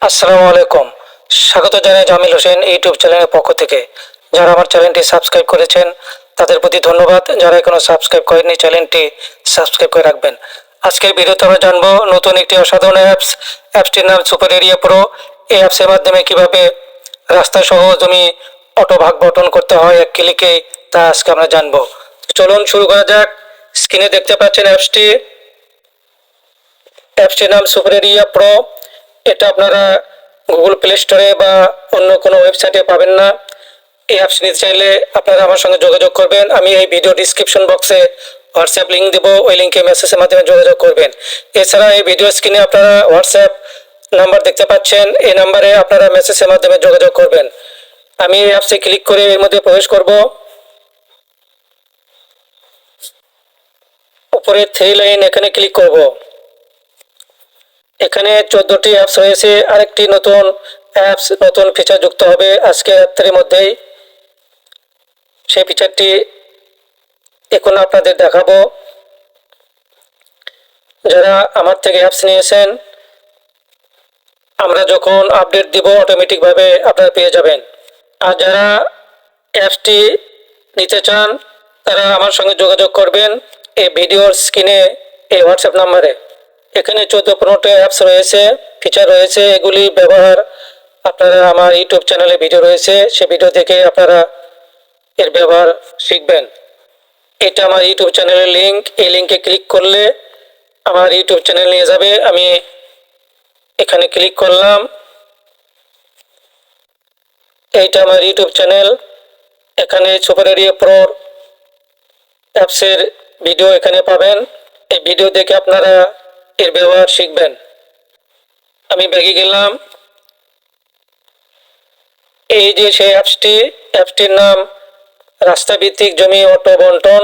আসসালামু আলাইকুম। স্বাগত জানাই জামিল হোসেন ইউটিউব চ্যানেলের পক্ষ থেকে। যারা আমার চ্যানেলটি সাবস্ক্রাইব করেছেন তাদের প্রতি ধন্যবাদ। যারা এখনো সাবস্ক্রাইব করেননি চ্যানেলটি সাবস্ক্রাইব করে রাখবেন। আজকের ভিডিওতে আমরা জানবো নতুন একটি অসাধারণ অ্যাপসটির নাম সুপার এরিয়া প্রো। এই অ্যাপসের মাধ্যমে কিভাবে রাস্তা সহ জমি অটো ভাগ বন্টন করতে হয় এক ক্লিকেই, তা আজকে আমরা জানবো। তো চলুন শুরু করা যাক। স্ক্রিনে দেখতে পাচ্ছেন অ্যাপসটির নাম সুপার এরিয়া প্রো। এটা আপনারা গুগল প্লে স্টোরে বা অন্য কোনো ওয়েবসাইটে পাবেন না। এই অ্যাপস নিতে চাইলে আপনারা আমার সঙ্গে যোগাযোগ করবেন। আমি এই ভিডিও ডিসক্রিপশন বক্সে হোয়াটসঅ্যাপ লিঙ্ক দেবো, ওই লিঙ্কে মেসেজের মাধ্যমে যোগাযোগ করবেন। এছাড়া এই ভিডিও স্ক্রিনে আপনারা হোয়াটসঅ্যাপ নাম্বার দেখতে পাচ্ছেন, এই নাম্বারে আপনারা মেসেজের মাধ্যমে যোগাযোগ করবেন। আমি এই অ্যাপসে ক্লিক করে এর মধ্যে প্রবেশ করব। উপরে থ্রি লাইন এখানে ক্লিক করব। এখানে 14টি অ্যাপস রয়েছে। আরেকটি নতুন ফিচার যুক্ত হবে আজকে রাত্রের মধ্যেই। সেই ফিচারটি এখন আপনাদের দেখাবো। যারা আমার থেকে অ্যাপস নিয়েছেন, আমরা যখন আপডেট দিব অটোমেটিকভাবে আপনারা পেয়ে যাবেন। আর যারা অ্যাপসটি নিতে চান তারা আমার সঙ্গে যোগাযোগ করবেন এই ভিডিওর স্ক্রিনে এই হোয়াটসঅ্যাপ নাম্বারে। এখানে 14-15টা অ্যাপস রয়েছে, ফিচার রয়েছে। এগুলি ব্যবহার আপনারা আমার ইউটিউব চ্যানেলে ভিডিও রয়েছে, সে ভিডিও দেখে আপনারা এর ব্যবহার শিখবেন। এটা আমার ইউটিউব চ্যানেলের লিঙ্ক। এই লিঙ্কে ক্লিক করলে আমার ইউটিউব চ্যানেল নিয়ে যাবে। আমি এখানে ক্লিক করলাম। এইটা আমার ইউটিউব চ্যানেল। এখানে সুপার এরিয়া প্রো অ্যাপসের ভিডিও এখানে পাবেন। এই ভিডিও দেখে আপনারা এর ব্যবহার শিখবেন। আমি ব্যাগে গেলাম। এই যে সেই অ্যাপসটির নাম রাস্তাভিত্তিক জমি অটো বন্টন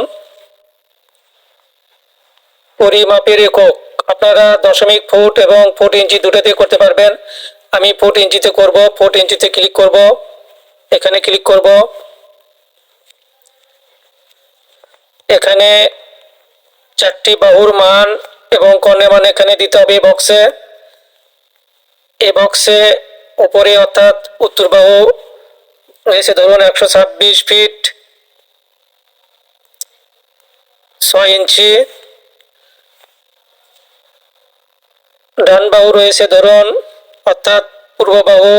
পরিমাপের একক। আপনারা দশমিক ফুট এবং ফুট ইঞ্চি দুটোতে করতে পারবেন। আমি ফুট ইঞ্চিতে করব। ফুট ইঞ্চিতে ক্লিক করব। এখানে ক্লিক করব। এখানে 4টি বাহুর মান এবং কর্ণের মান এখানে দিতে হবে বক্সে। এই বক্সে উপরে অর্থাৎ উত্তর বাহু রয়েছে ধরুন 126 ফিট 6 ইঞ্চি। ডান বাহু রয়েছে ধরুন অর্থাৎ পূর্ব বাহু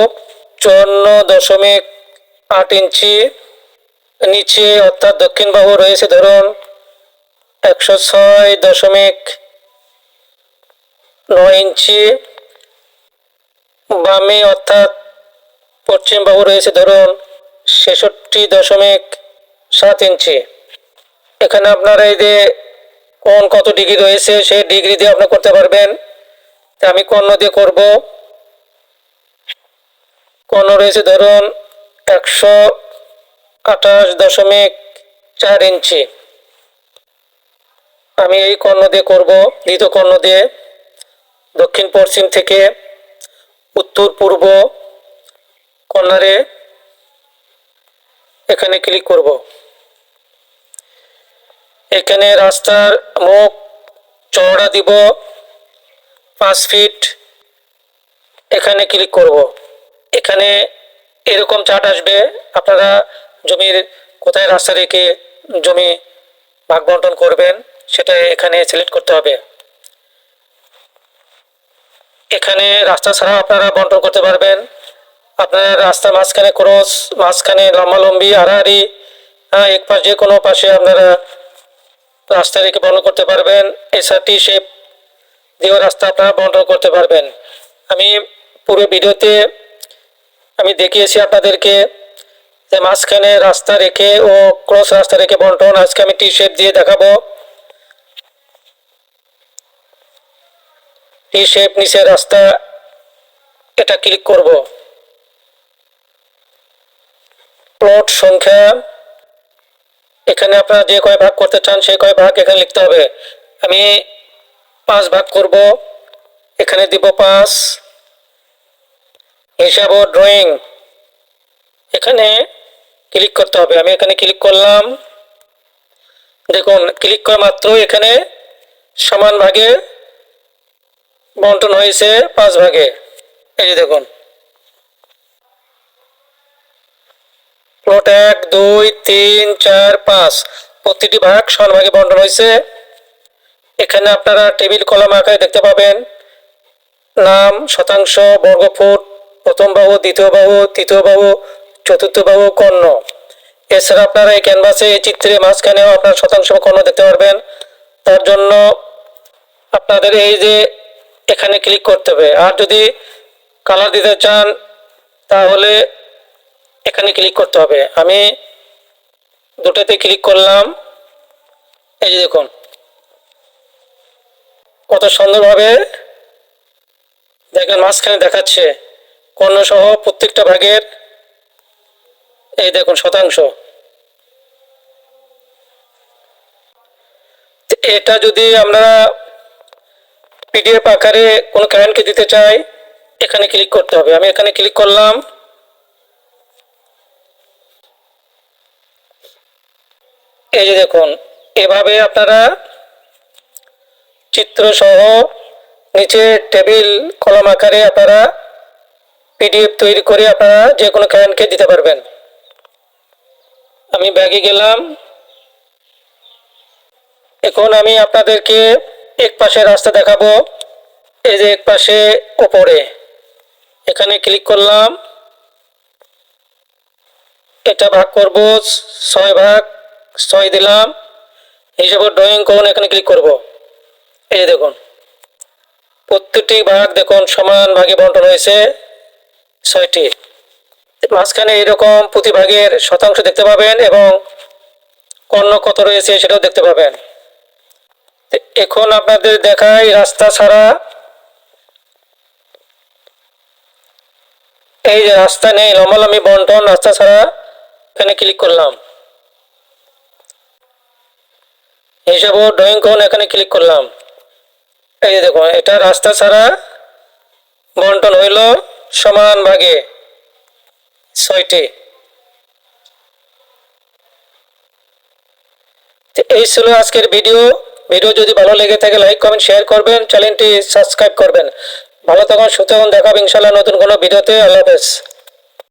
54.8 ইঞ্চি। নিচে অর্থাৎ দক্ষিণ বাহু রয়েছে ধরুন 106.9 ইঞ্চি। বামে অর্থাৎ পশ্চিম বাহু রয়েছে ধরুন 66.7 ইঞ্চি। এখানে আপনারা এই যে কোণ কত ডিগ্রি রয়েছে সেই ডিগ্রি দিয়ে আপনি করতে পারবেন। তা আমি কর্ণ দিয়ে করব। কর্ণ রয়েছে ধরুন 128.4 ইঞ্চি। আমি এই কর্ণ দিয়ে করব। দ্বিতীয় কর্ণ দিয়ে দক্ষিণ পশ্চিম থেকে উত্তর পূর্ব কর্নারে এখানে ক্লিক করব। এখানে রাস্তার মুখ চওড়া দিব 5 ফিট। এখানে ক্লিক করব। এখানে এরকম চার্ট আসবে। আপনারা জমির কোথায় রাস্তা রেখে জমি ভাগ বন্টন করবেন সেটা এখানে সিলেক্ট করতে হবে। এখানে রাস্তা ছাড়া আপনারা বন্টন করতে পারবেন। আপনার রাস্তার মাঝখানে ক্রস, মাঝখানে লম্বালম্বি, আড়াআড়ি, এক পাশ যে কোনো পাশে আপনারা রাস্তা রেখে বন্টন করতে পারবেন। এছাড়া টি শেপ দিয়েও রাস্তা আপনারা বন্টন করতে পারবেন। আমি পুরো ভিডিওতে আমি দেখিয়েছি আপনাদেরকে যে মাঝখানে রাস্তা রেখে ও ক্রস রাস্তা রেখে বন্টন। আজকে আমি টি শেপ দিয়ে দেখাবো। টি শেপ নিচে রাস্তা, এটা ক্লিক করব। প্লট সংখ্যা এখানে আপনারা যে কয় ভাগ করতে চান সেই কয় ভাগ এখানে লিখতে হবে। আমি 5 ভাগ করব। এখানে দিব 5। হিসাব ও ড্রয়িং এখানে ক্লিক করতে হবে। আমি এখানে ক্লিক করলাম। দেখুন ক্লিক করা মাত্র এখানে সমান ভাগে বন্টন হয়েছে 5 ভাগে। এই যে দেখুন প্লট 1 2 3 4 5 প্রতিটি ভাগ সমান ভাগে বন্টন হয়েছে। এখানে আপনারা টেবিল কলাম আকারে দেখতে পাবেন নাম, শতাংশ, বর্গফুট, প্রথম বাহু, দ্বিতীয় বাহু, তৃতীয় বাহু, চতুর্থ বাহু, কর্ণ। এছাড়া আপনারা এই ক্যানভাসে এই চিত্রের মাঝখানেও আপনার শতাংশ বা কর্ণ দেখতে পারবেন। তার জন্য আপনাদের এই যে এখানে ক্লিক করতে হবে, আর যদি কালার দিতে চান তাহলে এখানে ক্লিক করতে হবে। আমি দুটোতে ক্লিক করলাম। এই যে দেখুন কত সুন্দরভাবে দেখেন মাঝখানে দেখাচ্ছে কর্ণ সহ প্রত্যেকটা ভাগের এই দেখুন শতাংশ। এটা যদি আমরা পিডিএফ আকারে কোনো ক্লায়েন্টকে দিতে চাই এখানে ক্লিক করতে হবে। আমি এখানে ক্লিক করলাম। এই যে দেখুন এভাবে আপনারা চিত্র সহ নিচে টেবিল কলাম আকারে আপনারা পিডিএফ তৈরি করে আপনারা যে কোনো ক্লায়েন্টকে দিতে পারবেন। আমি ব্যাগে গেলাম। এখন আমি আপনাদেরকে এক পাশে রাস্তা দেখাবো। এই যে এক পাশে উপরে এখানে ক্লিক করলাম। এটা ভাগ করব 6 ভাগ 6 দিলাম। হিসাবে ড্রয়িং কোণ এখানে ক্লিক করব। এই দেখুন প্রত্যেকটি ভাগ দেখুন সমান ভাগে বন্টন হয়েছে 6টি। মাঝখানে এরকম প্রতি ভাগের শতাংশ দেখতে পাবেন এবং কর্ণ কত রয়েছে সেটাও দেখতে পাবেন। এখন আপনাদের দেখাই রাস্তা ছাড়া। এই যে রাস্তা নেই লম্বালম্বি বন্টন রাস্তা ছাড়া এখানে ক্লিক করলাম। হিসাব ড্রয়িং কোণ এখানে ক্লিক করলাম। এই যে দেখুন এটা রাস্তা ছাড়া বন্টন হইল সমান ভাগে 6টি। এই ছিল আজকের ভিডিও। যদি ভালো লেগে থাকে লাইক কমেন্ট শেয়ার করবেন, চ্যানেলটি সাবস্ক্রাইব করবেন। ভালো থাকুন, সুস্থ থাকুন। দেখা হবে ইনশাআল্লাহ নতুন কোনো ভিডিওতে। আল্লাহ হাফেজ।